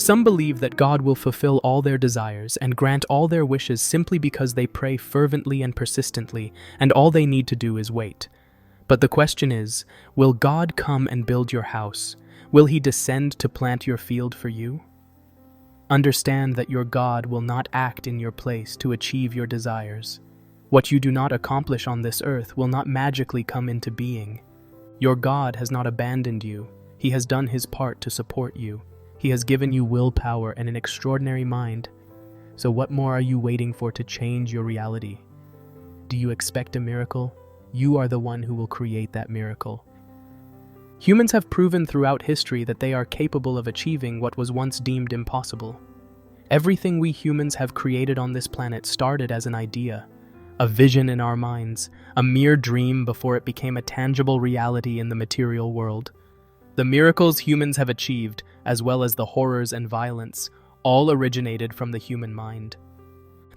Some believe that God will fulfill all their desires and grant all their wishes simply because they pray fervently and persistently, and all they need to do is wait. But the question is, will God come and build your house? Will He descend to plant your field for you? Understand that your God will not act in your place to achieve your desires. What you do not accomplish on this earth will not magically come into being. Your God has not abandoned you. He has done His part to support you. He has given you willpower and an extraordinary mind. So what more are you waiting for to change your reality? Do you expect a miracle? You are the one who will create that miracle. Humans have proven throughout history that they are capable of achieving what was once deemed impossible. Everything we humans have created on this planet started as an idea, a vision in our minds, a mere dream before it became a tangible reality in the material world. The miracles humans have achieved, as well as the horrors and violence, all originated from the human mind.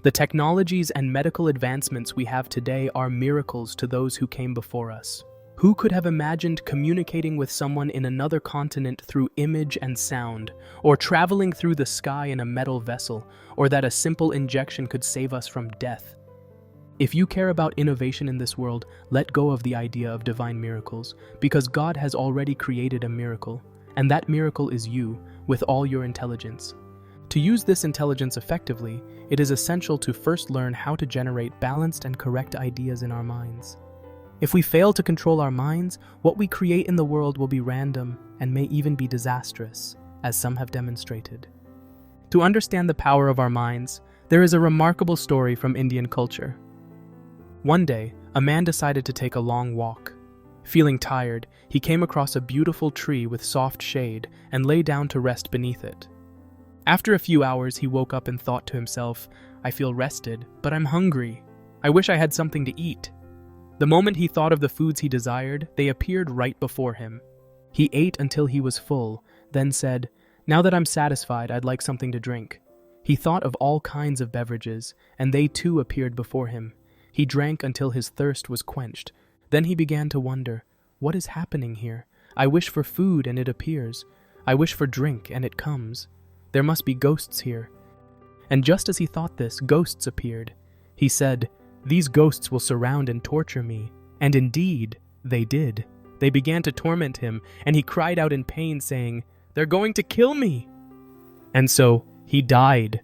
The technologies and medical advancements we have today are miracles to those who came before us. Who could have imagined communicating with someone in another continent through image and sound, or traveling through the sky in a metal vessel, or that a simple injection could save us from death? If you care about innovation in this world, let go of the idea of divine miracles, because God has already created a miracle, and that miracle is you, with all your intelligence. To use this intelligence effectively, it is essential to first learn how to generate balanced and correct ideas in our minds. If we fail to control our minds, what we create in the world will be random and may even be disastrous, as some have demonstrated. To understand the power of our minds, there is a remarkable story from Indian culture. One day, a man decided to take a long walk. Feeling tired, he came across a beautiful tree with soft shade and lay down to rest beneath it. After a few hours, he woke up and thought to himself, "I feel rested, but I'm hungry. I wish I had something to eat." The moment he thought of the foods he desired, they appeared right before him. He ate until he was full, then said, "Now that I'm satisfied, I'd like something to drink." He thought of all kinds of beverages, and they too appeared before him. He drank until his thirst was quenched. Then he began to wonder, "What is happening here? I wish for food and it appears. I wish for drink and it comes. There must be ghosts here." And just as he thought this, ghosts appeared. He said, "These ghosts will surround and torture me." And indeed, they did. They began to torment him, and he cried out in pain, saying, "They're going to kill me." And so, he died.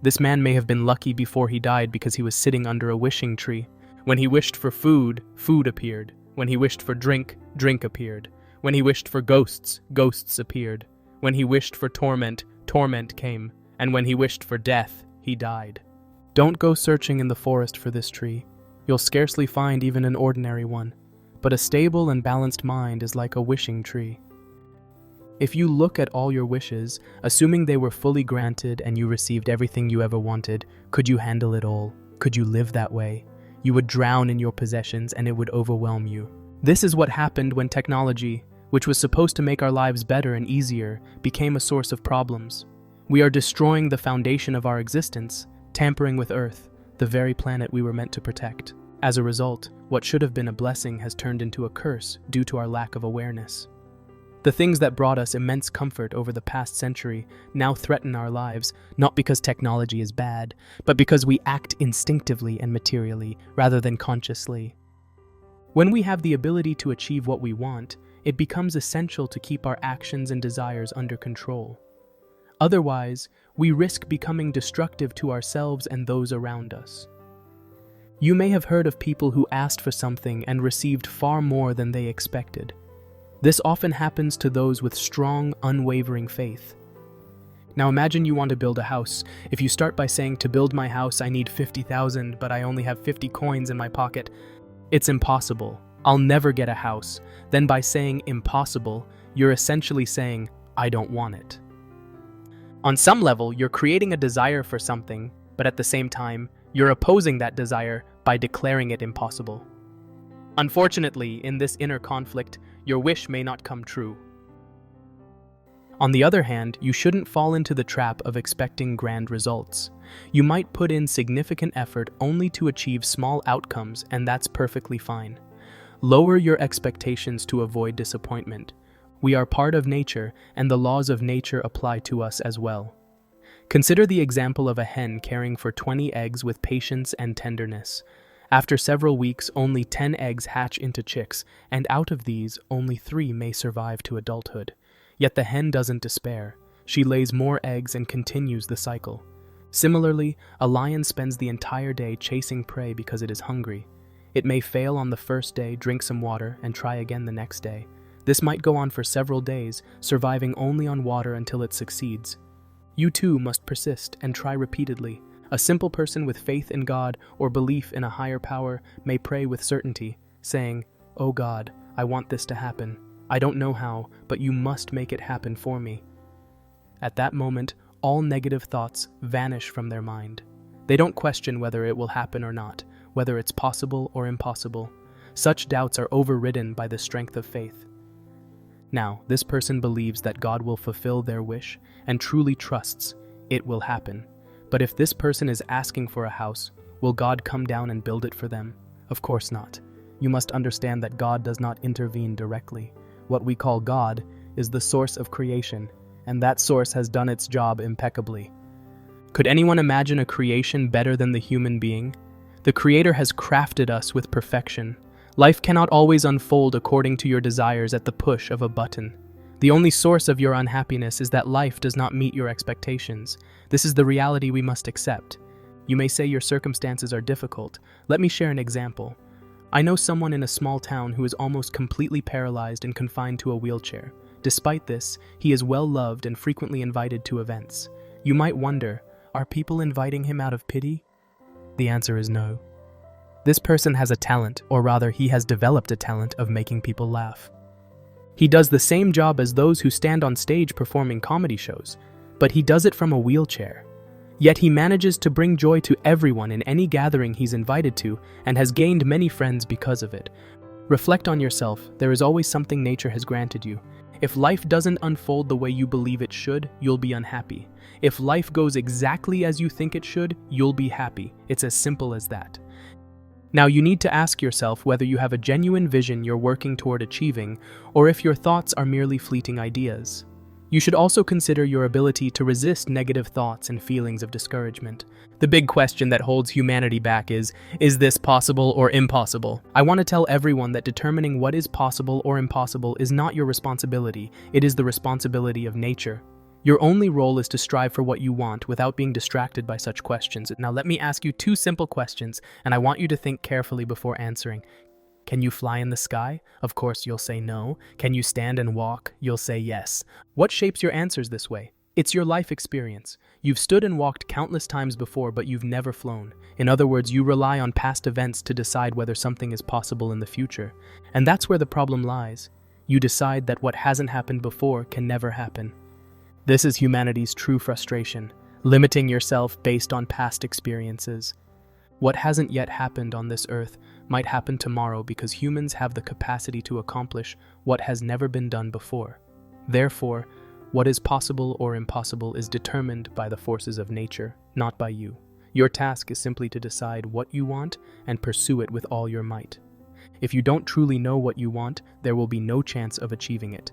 This man may have been lucky before he died because he was sitting under a wishing tree. When he wished for food, food appeared. When he wished for drink, drink appeared. When he wished for ghosts, ghosts appeared. When he wished for torment, torment came. And when he wished for death, he died. Don't go searching in the forest for this tree. You'll scarcely find even an ordinary one. But a stable and balanced mind is like a wishing tree. If you look at all your wishes, assuming they were fully granted and you received everything you ever wanted, could you handle it all? Could you live that way? You would drown in your possessions and it would overwhelm you. This is what happened when technology, which was supposed to make our lives better and easier, became a source of problems. We are destroying the foundation of our existence, tampering with Earth, the very planet we were meant to protect. As a result, what should have been a blessing has turned into a curse due to our lack of awareness. The things that brought us immense comfort over the past century now threaten our lives, not because technology is bad, but because we act instinctively and materially rather than consciously. When we have the ability to achieve what we want, it becomes essential to keep our actions and desires under control. Otherwise, we risk becoming destructive to ourselves and those around us. You may have heard of people who asked for something and received far more than they expected. This often happens to those with strong, unwavering faith. Now imagine you want to build a house. If you start by saying, "To build my house, I need 50,000, but I only have 50 coins in my pocket," it's impossible. I'll never get a house. Then by saying impossible, you're essentially saying, "I don't want it." On some level, you're creating a desire for something, but at the same time, you're opposing that desire by declaring it impossible. Unfortunately, in this inner conflict, your wish may not come true. On the other hand, you shouldn't fall into the trap of expecting grand results. You might put in significant effort only to achieve small outcomes, and that's perfectly fine. Lower your expectations to avoid disappointment. We are part of nature, and the laws of nature apply to us as well. Consider the example of a hen caring for 20 eggs with patience and tenderness. After several weeks, only 10 eggs hatch into chicks, and out of these, only 3 may survive to adulthood. Yet the hen doesn't despair. She lays more eggs and continues the cycle. Similarly, a lion spends the entire day chasing prey because it is hungry. It may fail on the first day, drink some water, and try again the next day. This might go on for several days, surviving only on water until it succeeds. You too must persist and try repeatedly. A simple person with faith in God or belief in a higher power may pray with certainty, saying, "Oh God, I want this to happen. I don't know how, but you must make it happen for me." At that moment, all negative thoughts vanish from their mind. They don't question whether it will happen or not, whether it's possible or impossible. Such doubts are overridden by the strength of faith. Now, this person believes that God will fulfill their wish and truly trusts it will happen. But if this person is asking for a house, will God come down and build it for them? Of course not. You must understand that God does not intervene directly. What we call God is the source of creation, and that source has done its job impeccably. Could anyone imagine a creation better than the human being? The Creator has crafted us with perfection. Life cannot always unfold according to your desires at the push of a button. The only source of your unhappiness is that life does not meet your expectations. This is the reality we must accept. You may say your circumstances are difficult. Let me share an example. I know someone in a small town who is almost completely paralyzed and confined to a wheelchair. Despite this, he is well loved and frequently invited to events. You might wonder, are people inviting him out of pity? The answer is no. This person has a talent, or rather, he has developed a talent of making people laugh. He does the same job as those who stand on stage performing comedy shows, but he does it from a wheelchair. Yet he manages to bring joy to everyone in any gathering he's invited to and has gained many friends because of it. Reflect on yourself. There is always something nature has granted you. If life doesn't unfold the way you believe it should, you'll be unhappy. If life goes exactly as you think it should, you'll be happy. It's as simple as that. Now you need to ask yourself whether you have a genuine vision you're working toward achieving, or if your thoughts are merely fleeting ideas. You should also consider your ability to resist negative thoughts and feelings of discouragement. The big question that holds humanity back is this possible or impossible? I want to tell everyone that determining what is possible or impossible is not your responsibility. It is the responsibility of nature. Your only role is to strive for what you want without being distracted by such questions. Now let me ask you 2 simple questions, and I want you to think carefully before answering. Can you fly in the sky? Of course, you'll say no. Can you stand and walk? You'll say yes. What shapes your answers this way? It's your life experience. You've stood and walked countless times before, but you've never flown. In other words, you rely on past events to decide whether something is possible in the future. And that's where the problem lies. You decide that what hasn't happened before can never happen. This is humanity's true frustration, limiting yourself based on past experiences. What hasn't yet happened on this earth might happen tomorrow because humans have the capacity to accomplish what has never been done before. Therefore, what is possible or impossible is determined by the forces of nature, not by you. Your task is simply to decide what you want and pursue it with all your might. If you don't truly know what you want, there will be no chance of achieving it.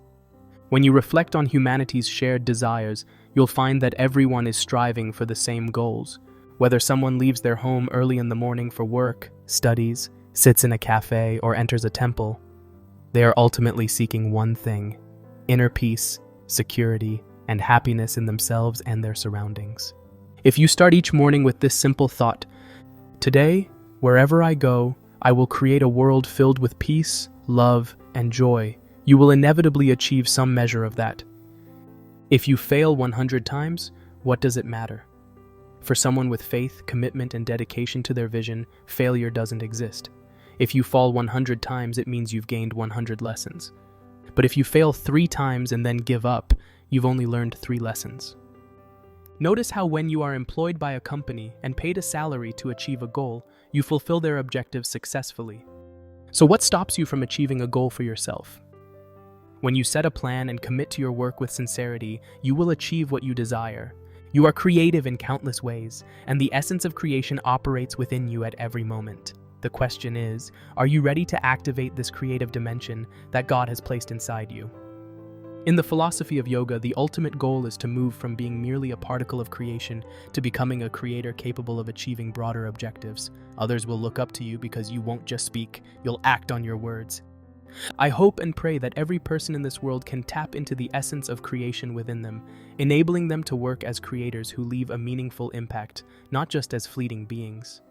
When you reflect on humanity's shared desires, you'll find that everyone is striving for the same goals. Whether someone leaves their home early in the morning for work, studies, sits in a cafe, or enters a temple, they are ultimately seeking one thing: inner peace, security, and happiness in themselves and their surroundings. If you start each morning with this simple thought, "Today, wherever I go, I will create a world filled with peace, love, and joy," you will inevitably achieve some measure of that. If you fail 100 times, what does it matter? For someone with faith, commitment, and dedication to their vision, failure doesn't exist. If you fall 100 times, it means you've gained 100 lessons. But if you fail 3 times and then give up, you've only learned 3 lessons. Notice how when you are employed by a company and paid a salary to achieve a goal, you fulfill their objectives successfully. So what stops you from achieving a goal for yourself? When you set a plan and commit to your work with sincerity, you will achieve what you desire. You are creative in countless ways, and the essence of creation operates within you at every moment. The question is, are you ready to activate this creative dimension that God has placed inside you? In the philosophy of yoga, the ultimate goal is to move from being merely a particle of creation to becoming a creator capable of achieving broader objectives. Others will look up to you because you won't just speak, you'll act on your words. I hope and pray that every person in this world can tap into the essence of creation within them, enabling them to work as creators who leave a meaningful impact, not just as fleeting beings.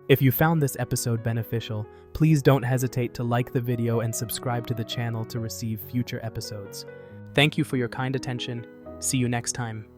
If you found this episode beneficial, please don't hesitate to like the video and subscribe to the channel to receive future episodes. Thank you for your kind attention. See you next time.